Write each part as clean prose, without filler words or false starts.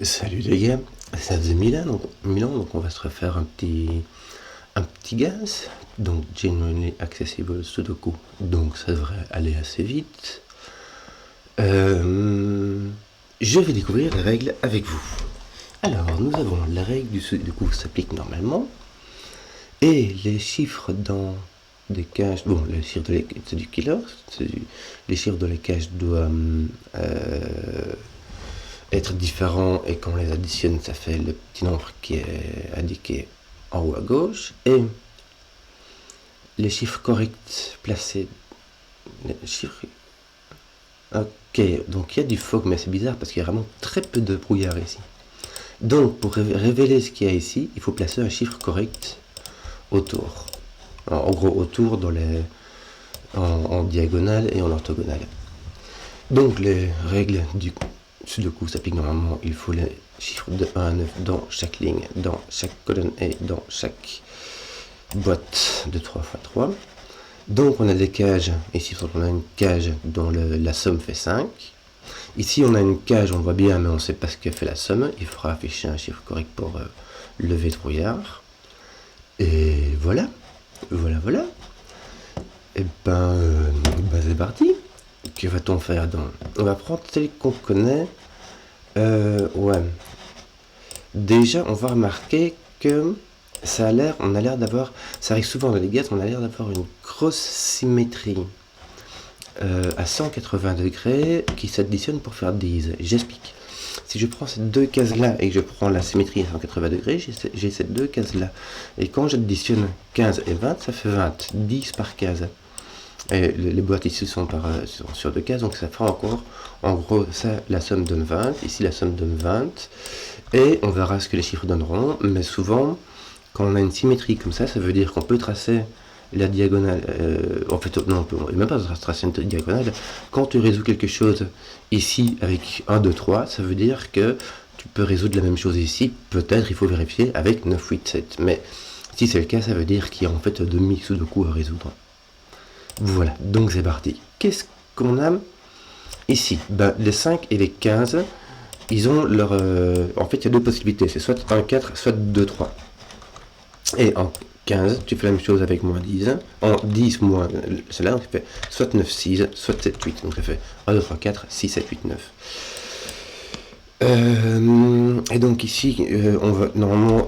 Salut les gars, ça faisait Milan, donc on va se refaire un petit gaz. Donc Genuinely Accessible Sudoku, donc ça devrait aller assez vite. Je vais découvrir les règles avec vous. Alors nous avons la règle du Sudoku s'applique normalement, et les chiffres dans des cages, bon les chiffres c'est du killer, les chiffres dans les cages doivent être différents, et quand on les additionne ça fait le petit nombre qui est indiqué en haut à gauche, et les chiffres corrects placés, les chiffres... Ok, donc il y a du fog, mais c'est bizarre parce qu'il y a vraiment très peu de brouillard ici. Donc pour révéler ce qu'il y a ici, il faut placer un chiffre correct autour. Alors, en gros autour dans en diagonale et en orthogonale. Donc les règles du Sudoku s'appliquent normalement. Il faut les chiffres de 1 à 9 dans chaque ligne, dans chaque colonne et dans chaque boîte de 3x3. Donc on a des cages. Ici on a une cage dont la somme fait 5. Ici on a une cage, on le voit bien, mais on ne sait pas ce que fait la somme. Il faudra afficher un chiffre correct pour lever le brouillard. Et voilà. Et ben c'est parti. Que va-t-on faire dans... On va prendre tel qu'on connaît. Ouais. Déjà, on va remarquer que on a l'air d'avoir, ça arrive souvent dans les gaz, on a l'air d'avoir une grosse symétrie à 180 degrés qui s'additionne pour faire 10. J'explique. Si je prends ces deux cases-là et que je prends la symétrie à 180 degrés, j'ai ces deux cases-là. Et quand j'additionne 15 et 20, ça fait 20. 10 par case. Et les boîtes ici sont sur deux cases, donc ça fera encore, en gros, ça, la somme donne 20, ici la somme donne 20, et on verra ce que les chiffres donneront, mais souvent, quand on a une symétrie comme ça veut dire qu'on peut tracer la diagonale, en fait, non, on peut même pas tracer une diagonale. Quand tu résous quelque chose ici avec 1, 2, 3, ça veut dire que tu peux résoudre la même chose ici, peut-être il faut vérifier avec 9, 8, 7, mais si c'est le cas, ça veut dire qu'il y a en fait demi-sudoku à résoudre. Voilà, donc c'est parti. Qu'est-ce qu'on a ici? Les 5 et les 15, ils ont leur... en fait, il y a deux possibilités. C'est soit 1, 4, soit 2, 3. Et en 15, tu fais la même chose avec moins 10. En 10 moins celle-là, donc tu fais soit 9, 6, soit 7, 8. Donc ça fait 1, 2, 3, 4, 6, 7, 8, 9. Et donc ici, on va normalement,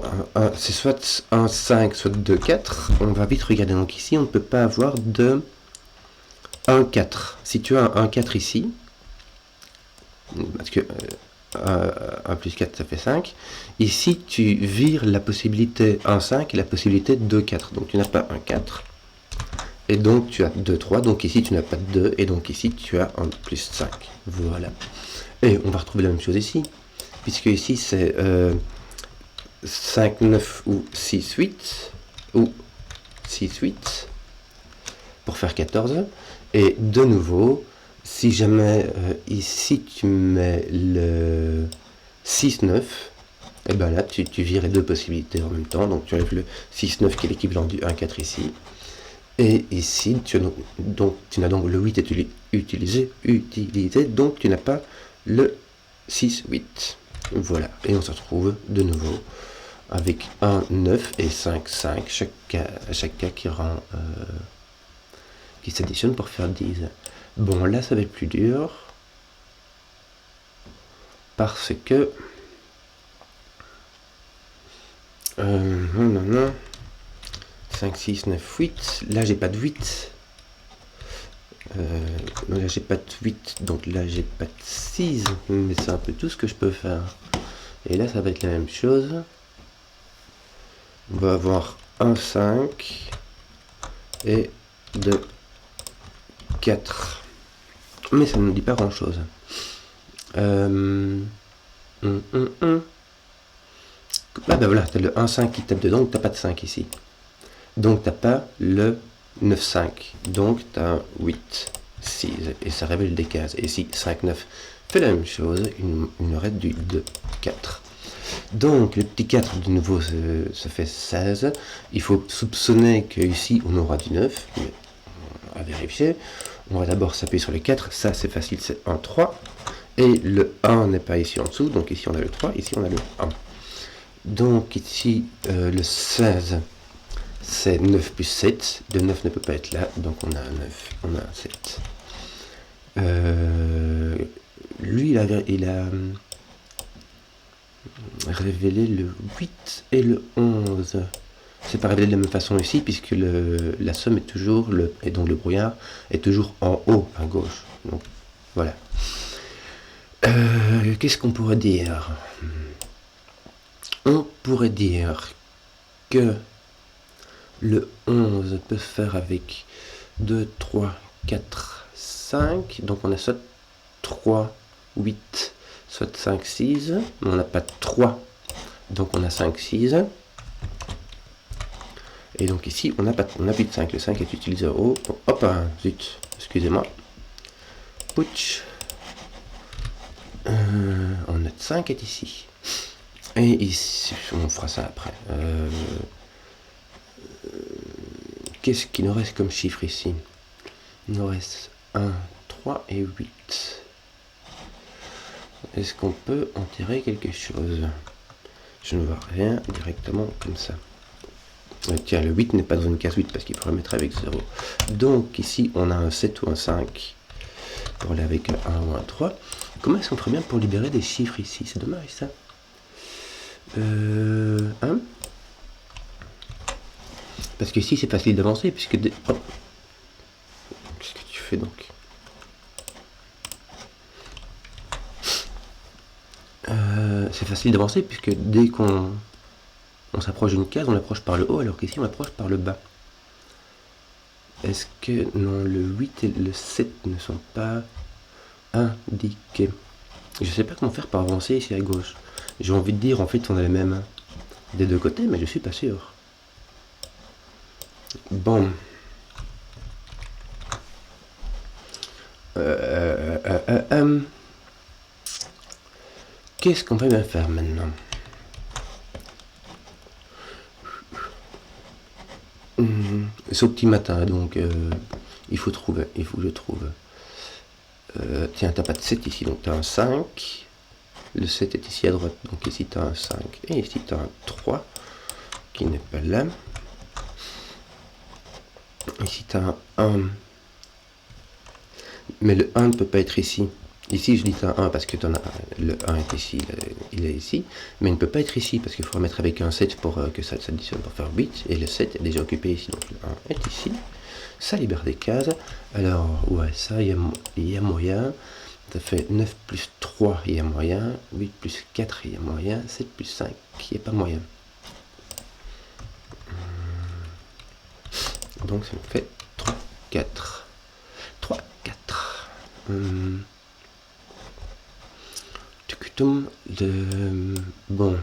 c'est soit 1, 5, soit 2, 4. On va vite regarder. Donc ici, on ne peut pas avoir de 1, 4. Si tu as un 1, 4 ici, parce que 1 plus 4 ça fait 5, ici tu vires la possibilité 1, 5 et la possibilité 2, 4. Donc tu n'as pas 1, 4. Et donc tu as 2, 3. Donc ici tu n'as pas de 2. Et donc ici tu as 1 plus 5. Voilà. Et on va retrouver la même chose ici. Puisque ici c'est 5, 9 ou 6, 8. Ou 6, 8. Pour faire 14. Et de nouveau, si jamais ici tu mets le 6, 9, et ben là tu vires les deux possibilités en même temps. Donc tu enlèves le 6, 9 qui est l'équivalent du 1, 4 ici. Et ici, tu n'as donc le 8 est utilisé, donc tu n'as pas le 6, 8. Voilà, et on se retrouve de nouveau avec 1, 9 et 5, 5, chaque cas qui s'additionne pour faire 10. Bon, là ça va être plus dur, parce que... non. 5, 6, 9, 8. Là, j'ai pas de 8. Là, j'ai pas de 8. Donc là, j'ai pas de 6. Mais c'est un peu tout ce que je peux faire. Et là, ça va être la même chose. On va avoir 1, 5. Et 2, 4. Mais ça ne nous dit pas grand-chose. Ah ben voilà, t'as le 1, 5 qui tape dedans. Donc t'as pas de 5 ici. Donc tu n'as pas le 9, 5. Donc tu as un 8, 6. Et ça révèle des cases. Et ici, 5, 9 fait la même chose. Il nous reste du 2, 4. Donc le petit 4 de nouveau ça fait 16. Il faut soupçonner qu'ici on aura du 9. Mais on va vérifier. On va d'abord s'appuyer sur les 4. Ça c'est facile, c'est 1, 3. Et le 1 n'est pas ici en dessous, donc ici on a le 3, ici on a le 1. Donc ici, le 16, c'est 9 plus 7. Le 9 ne peut pas être là, donc on a un 9, on a un 7. Lui, il a révélé le 8 et le 11. C'est pas révélé de la même façon ici, puisque la somme est toujours, et donc le brouillard, est toujours en haut, à gauche. Donc, voilà. Qu'est-ce qu'on pourrait dire? On pourrait dire que le 11 peut se faire avec 2, 3, 4, 5. Donc on a soit 3, 8, soit 5, 6. Mais on n'a pas de 3. Donc on a 5, 6. Et donc ici, on n'a plus de 5. Le 5 est utilisé au haut. Bon, hop, zut, excusez-moi. Pouch. Notre 5 est ici. Et ici, on fera ça après. Qu'est-ce qu'il nous reste comme chiffre ici? Il nous reste 1, 3 et 8. Est-ce qu'on peut en tirer quelque chose? Je ne vois rien directement comme ça. Tiens, le 8 n'est pas dans une case 8 parce qu'il faut le mettre avec 0. Donc ici, on a un 7 ou un 5 pour aller avec un 1 ou un 3. Comment est-ce qu'on ferait bien pour libérer des chiffres ici? C'est dommage ça. 1. Parce que ici, c'est facile d'avancer puisque... Oh. Qu'est-ce que tu fais donc? C'est facile d'avancer puisque dès qu'on s'approche d'une case, on l'approche par le haut, alors qu'ici on l'approche par le bas. Est-ce que non, le 8 et le 7 ne sont pas indiqués? Je ne sais pas comment faire pour avancer ici à gauche. J'ai envie de dire, en fait, on a les mêmes des deux côtés, mais je suis pas sûr. Bon. Qu'est-ce qu'on va bien faire maintenant? C'est au petit matin, donc il faut trouver, il faut que je trouve. Tiens, t'as pas de 7 ici, donc t'as un 5. Le 7 est ici à droite, donc ici t'as un 5. Et ici t'as un 3, qui n'est pas là. Ici t'as un 1. Mais le 1 ne peut pas être ici. Ici, je dis t'as un 1 parce que le 1 est ici, il est ici. Mais il ne peut pas être ici parce qu'il faut remettre avec un 7 pour que ça s'additionne pour faire 8. Et le 7 est déjà occupé ici, donc le 1 est ici. Ça libère des cases. Alors, ouais, ça, il y a moyen. Ça fait 9 plus 3, il y a moyen. 8 plus 4, il y a moyen. 7 plus 5, il n'y a pas moyen. Donc, ça me fait 3, 4. 3, 4. Bon.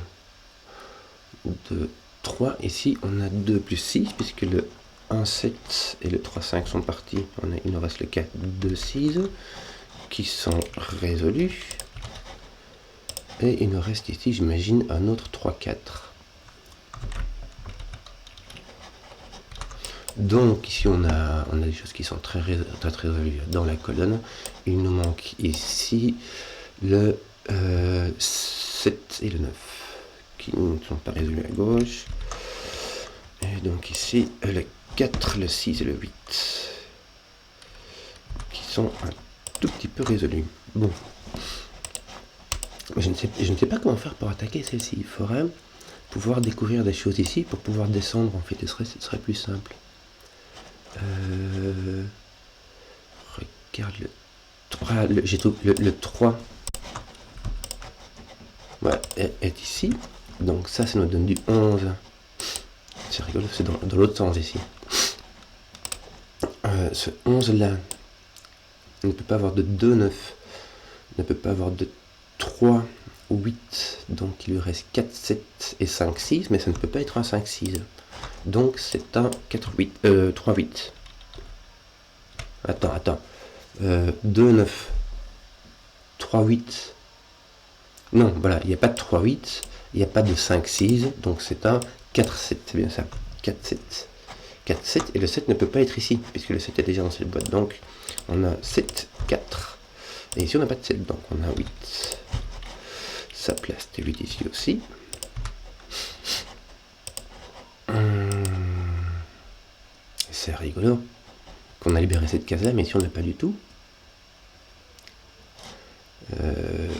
De 3, ici, on a 2 plus 6, puisque le 1, 7 et le 3, 5 sont partis. Il nous reste le 4, 2, 6, qui sont résolus. Et il nous reste ici, j'imagine, un autre 3, 4. Donc ici, on a des choses qui sont très résolues dans la colonne. Il nous manque ici le 7 et le 9, qui ne sont pas résolus à gauche. Et donc ici, le 4, le 6 et le 8, qui sont un tout petit peu résolus. Bon. Je ne sais pas comment faire pour attaquer celle-ci. Il faudrait pouvoir découvrir des choses ici pour pouvoir descendre, en fait, ce serait plus simple. Regarde le 3. J'ai trouvé le 3. Ouais, est ici. Donc ça nous donne du 11. C'est rigolo, c'est dans l'autre sens ici. Ce 11-là ne peut pas avoir de 2, 9. Ne peut pas avoir de 3 ou 8. Donc il lui reste 4, 7 et 5, 6. Mais ça ne peut pas être un 5, 6. Donc c'est un 4, 8, 3, 8. Attends. 2, 9. 3, 8. Non, voilà, il n'y a pas de 3, 8. Il n'y a pas de 5, 6. Donc c'est un 4, 7. C'est bien ça. 4, 7. 4, 7. Et le 7 ne peut pas être ici, puisque le 7 est déjà dans cette boîte. Donc on a 7, 4. Et ici, on n'a pas de 7, donc on a 8. Ça place tes 8 ici aussi. C'est rigolo qu'on a libéré cette case-là, mais ici, on n'a pas du tout.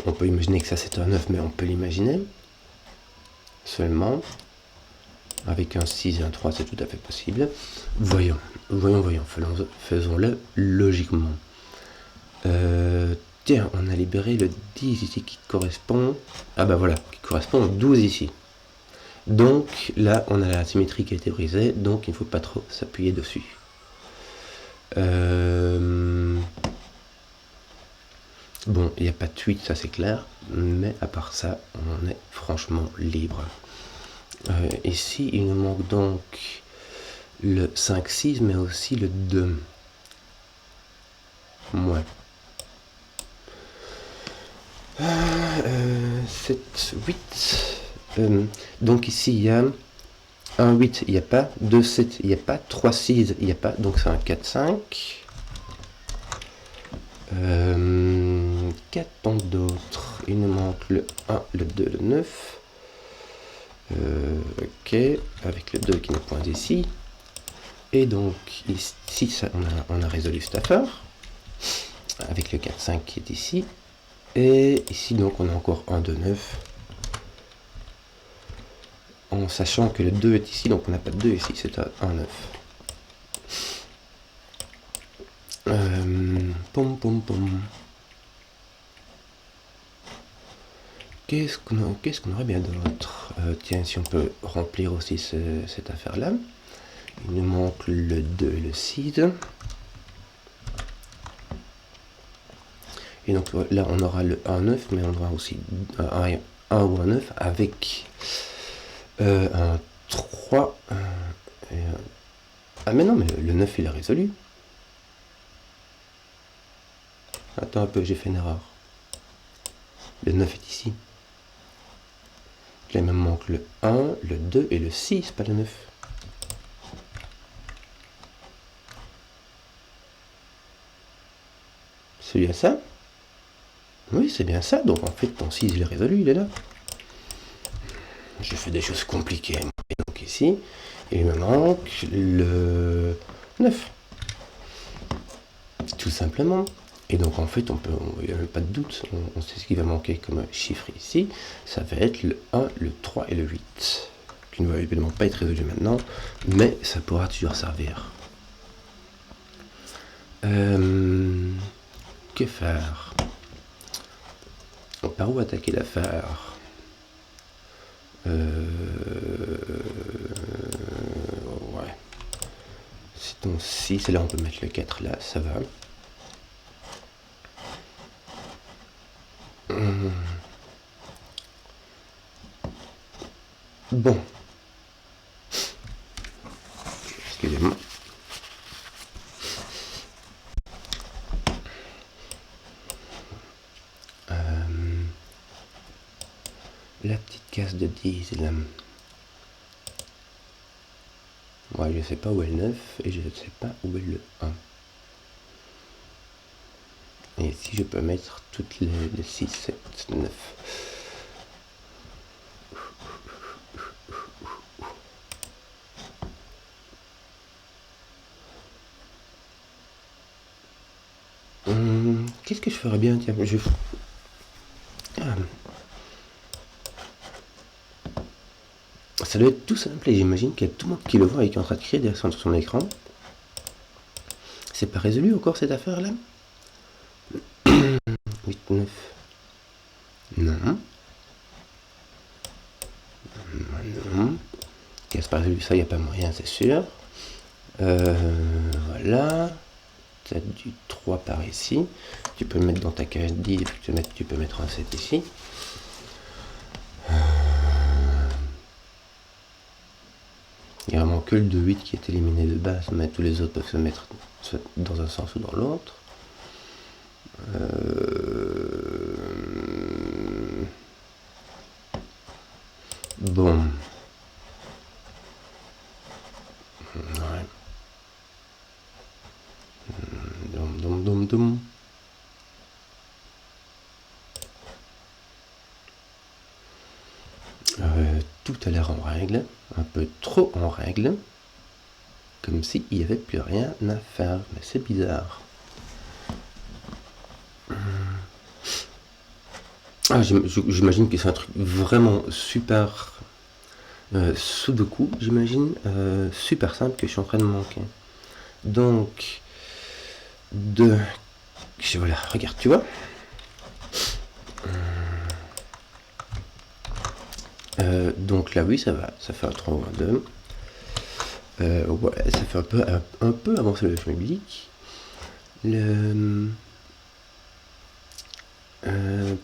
On peut imaginer que ça, c'est un 9, mais on peut l'imaginer. Seulement, avec un 6 et un 3, c'est tout à fait possible. Voyons. Faisons-le logiquement. Tiens, on a libéré le 10 ici qui correspond... Ah bah voilà, qui correspond au 12 ici. Donc là, on a la symétrie qui a été brisée, donc il ne faut pas trop s'appuyer dessus. Bon, il n'y a pas de 8, ça c'est clair, mais à part ça, on est franchement libre. Ici, il nous manque donc le 5-6, mais aussi le 2. Ouais. 7, 8. Donc ici, il y a 1, 8, il n'y a pas. 2, 7, il n'y a pas. 3, 6, il n'y a pas. Donc c'est un 4, 5. Qu'a-t-on d'autre? Il nous manque le 1, le 2, le 9. Ok, avec le 2 qui nous pointe ici. Et donc ici, ça, on a résolu cette affaire. Avec le 4, 5 qui est ici. Et ici, donc, on a encore 1, 2, 9. En sachant que le 2 est ici, donc on n'a pas de 2 ici, c'est un 9. Pom pom pom. Qu'est-ce qu'on aurait bien d'autre? Tiens, si on peut remplir aussi cette affaire-là. Il nous manque le 2 et le 6. Et donc là, on aura le 1, 9, mais on aura aussi un ou un 9 avec un 3. Ah mais non, mais le 9, il est résolu. Attends un peu, j'ai fait une erreur. Le 9 est ici. Là, il me manque le 1, le 2 et le 6, pas le 9. C'est bien ça? Oui, c'est bien ça. Donc en fait, ton 6, il est résolu, il est là. J'ai fait des choses compliquées. Et donc ici, il me manque le 9. Tout simplement. Et donc en fait, il n'y a même pas de doute, on sait ce qui va manquer comme chiffre ici. Ça va être le 1, le 3 et le 8. Qui ne va évidemment pas être résolu maintenant, mais ça pourra toujours servir. Que faire? Par où attaquer l'affaire? Ouais. C'est ton 6, et là on peut mettre le 4 là, ça va. Bon. Excusez-moi. La petite case de 10 là. Ouais, je sais pas où est le 9 et je ne sais pas où est le 1. Et ici, je peux mettre toutes les 6, 7, 9. Qu'est-ce que je ferais bien? Tiens, ça doit être tout simple et j'imagine qu'il y a tout le monde qui le voit et qui est en train de crier derrière sur son écran. C'est pas résolu encore cette affaire-là? 8, 9. Non. Non. C'est pas résolu, ça, il n'y a pas moyen, c'est sûr. Voilà. Tu as du 3 par ici. Tu peux le mettre dans ta cage 10, tu peux mettre un 7 ici. Il n'y a vraiment que le 2-8 qui est éliminé de base, mais tous les autres peuvent se mettre soit dans un sens ou dans l'autre. Bon. Ouais. Dom. tout a l'air en règle, un peu trop en règle, comme s'il n'y avait plus rien à faire, mais c'est bizarre. Ah, j'imagine que c'est un truc vraiment super Sudoku, j'imagine, super simple que je suis en train de manquer. Donc, voilà, regarde, tu vois. Donc là, oui, ça va, ça fait un 3 ou un 2. Ouais, ça fait un peu avancer le public.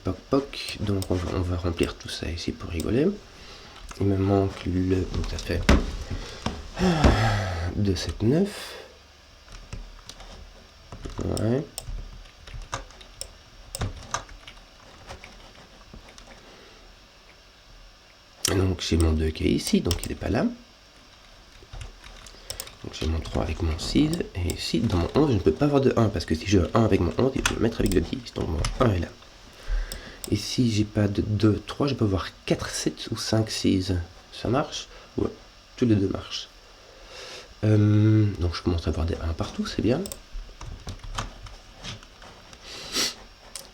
Poc poc, donc on va remplir tout ça ici pour rigoler. Il me manque donc ça fait 2, 7, 9. Ouais. Donc j'ai mon 2 qui est ici, donc il n'est pas là. Donc j'ai mon 3 avec mon 6. Et ici, dans mon 11, je ne peux pas avoir de 1, parce que si j'ai un 1 avec mon 11, il faut le mettre avec le 10. Donc mon 1 est là. Et si j'ai pas de 2, 3, je peux avoir 4, 7 ou 5, 6. Ça marche? Ouais, tous les deux marchent. Donc je commence à avoir des 1 partout, c'est bien.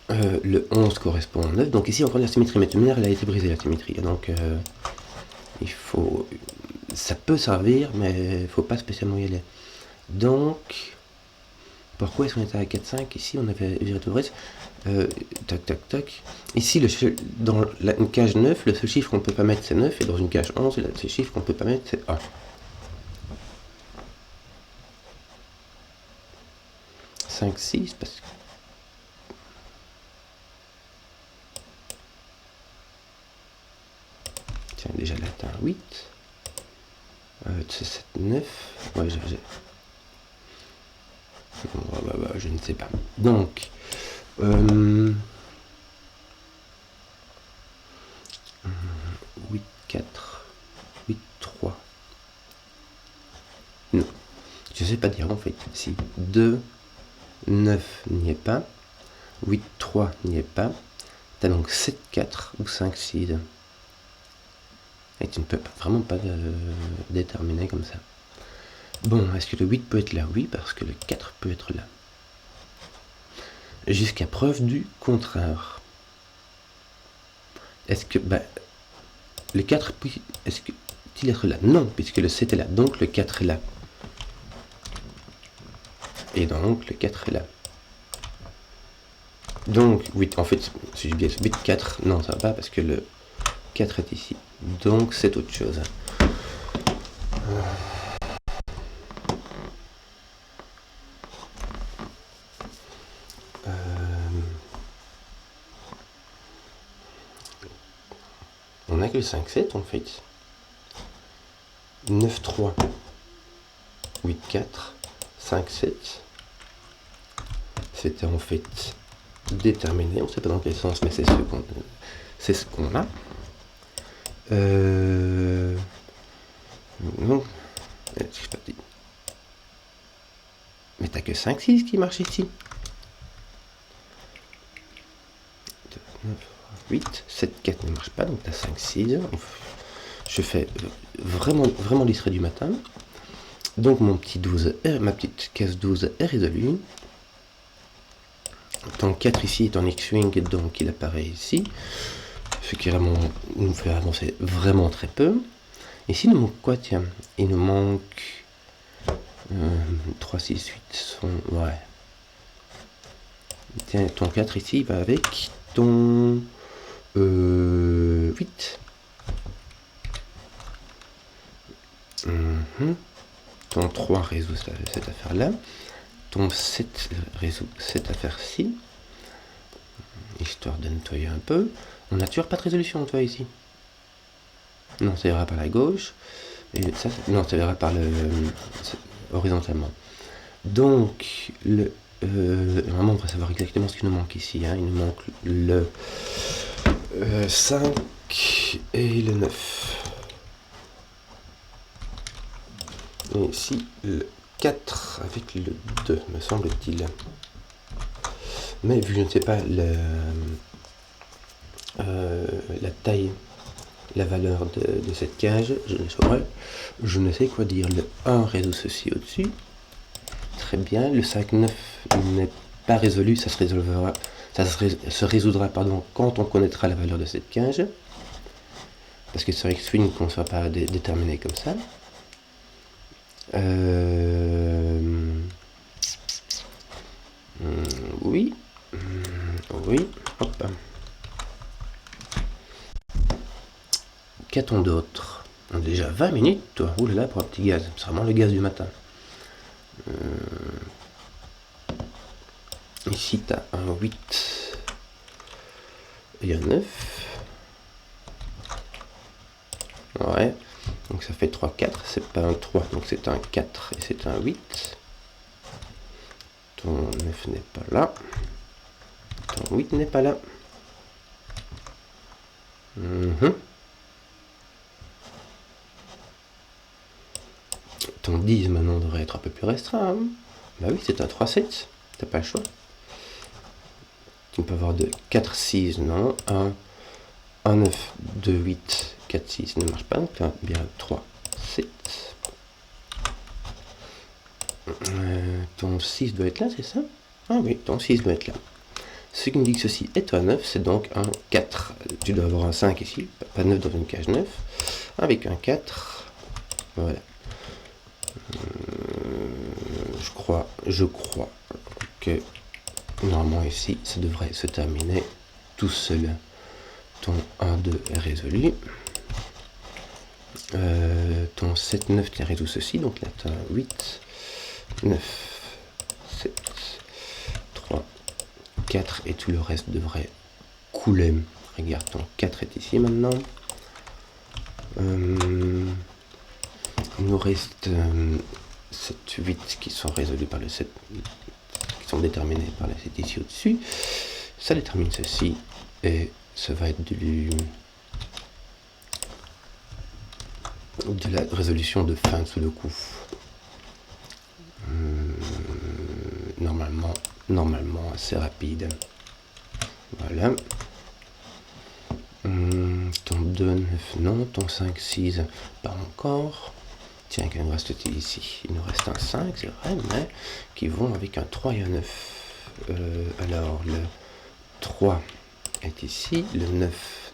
Le 11 correspond au 9. Donc ici, encore la symétrie, mais de manière, elle a été brisée, la symétrie. Donc il faut... Ça peut servir, mais il faut pas spécialement y aller. Donc, pourquoi est-ce qu'on était à 4, 5? Ici, on avait viré tout le reste. Tac, tac, tac. Ici, dans une cage 9, le seul chiffre qu'on ne peut pas mettre, c'est 9. Et dans une cage 11, le seul chiffre qu'on ne peut pas mettre, c'est 1. 5, 6, parce que... Tiens, déjà là, t'as un 8. 7, 9. Ouais, je ne sais pas. Donc, 8, 4, 8, 3. Non, je ne sais pas dire en fait. Si 2, 9 n'y est pas, 8, 3 n'y est pas, tu as donc 7, 4 ou 5, 6. Et tu ne peux vraiment pas déterminer comme ça. Bon, est-ce que le 8 peut être là? Oui, parce que le 4 peut être là. Jusqu'à preuve du contraire. Est-ce que le 4 est-ce que il être là? Non, puisque le 7 est là, donc le 4 est là. Et donc le 4 est là. Donc 8, en fait, si je dis 8, 4, non, ça va pas parce que le 4 est ici. Donc c'est autre chose. On n'a que 5, 7 en fait. 9, 3, 8, 4, 5, 7. C'était en fait déterminé, on ne sait pas dans quel sens, mais c'est ce qu'on a. Non, mais t'as que 5, 6 qui marche ici. 2, 9, 8, 7, 4 ne marche pas, donc t'as 5, 6. Je fais vraiment distrait du matin. Donc mon petit 12 R, ma petite case 12 est résolue. Ton 4 ici est en X-Wing, donc il apparaît ici. Ce qui nous fait avancer vraiment très peu. Ici, il nous manque quoi? Tiens, il nous manque 3, 6, 8. Ouais. Tiens, ton 4 ici, il va avec ton 8. Ton 3 résout cette affaire-là. Ton 7 résout cette affaire-ci. Histoire de nettoyer un peu. On n'a toujours pas de résolution, toi, ici. Non, ça ira par la gauche. Et ça, non, ça ira par horizontalement. Donc, vraiment, on va savoir exactement ce qui nous manque ici. Hein. Il nous manque le 5 et le 9. Et ici, le 4 avec le 2, me semble-t-il. Mais vu que je ne sais pas la taille la valeur de cette cage, je ne sais quoi dire. Le 1 résout ceci au-dessus. Très bien. Le 5, 9 n'est pas résolu, ça se résoudra quand on connaîtra la valeur de cette cage. Parce que c'est vrai que swing qu'on ne soit pas déterminé comme ça. Oui. Oui. Hop. Qu'a-t-on d'autre? On a déjà 20 minutes, toi. Ouh là là, pour un petit gaz. C'est vraiment le gaz du matin. Ici, tu as un 8 et un 9. Ouais. Donc ça fait 3, 4. C'est pas un 3, donc c'est un 4 et c'est un 8. Ton 9 n'est pas là. Ton 8 n'est pas là. Ton 10 maintenant devrait être un peu plus restreint. Hein. Bah oui, c'est un 3, 7. T'as pas le choix. Tu peux avoir de 4, 6, non. 1, 9, 2, 8, 4, 6 ne marche pas. Donc tu as bien 3, 7. Ton 6 doit être là, c'est ça? Ah oui, ton 6 doit être là. Ce qui me dit que ceci est un 9, c'est donc un 4. Tu dois avoir un 5 ici, pas 9 dans une cage 9. Avec un 4, voilà. Je crois que normalement ici, ça devrait se terminer tout seul. Ton 1, 2 est résolu. Ton 7, 9 qui résout ceci, donc là tu as 8, 9, 7, 3, 4 et tout le reste devrait couler. Regarde, ton 4 est ici maintenant. Il nous reste 7, 8 qui sont résolus par le 7, qui sont déterminés par le 7 ici au-dessus. Ça détermine ceci et ça va être de la résolution de fin sous le coup. Normalement assez rapide. Voilà. Ton 2, 9, non. Ton 5, 6, pas encore. Tiens, qu'il nous reste-t-il ici? Il nous reste un 5, c'est vrai, mais qui vont avec un 3 et un 9. Alors, le 3 est ici, le 9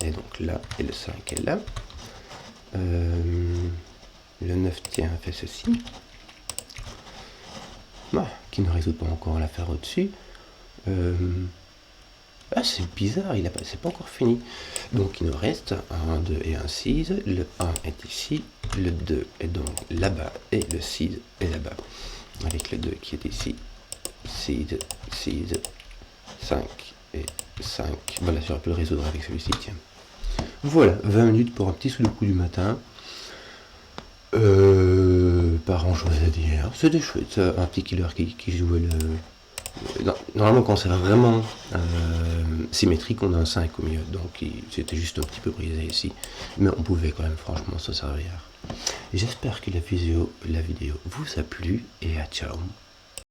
est donc là, et le 5 est là. Le 9, tiens, fait ceci. Qui ne résout pas encore l'affaire au-dessus. C'est bizarre, c'est pas encore fini. Donc il nous reste un 1, 2 et un 6. Le 1 est ici, le 2 est donc là-bas et le 6 est là-bas. Avec le 2 qui est ici. 6, 6, 5 et 5. Voilà, j'aurais pu le résoudre avec celui-ci, tiens. Voilà, 20 minutes pour un petit sous le coup du matin. Pas grand chose à dire. C'était chouette, un petit killer qui jouait le. Normalement, quand c'est vraiment symétrique, on a un 5 au milieu. Donc, c'était juste un petit peu brisé ici. Mais on pouvait quand même franchement se servir. J'espère que la vidéo vous a plu et à ciao.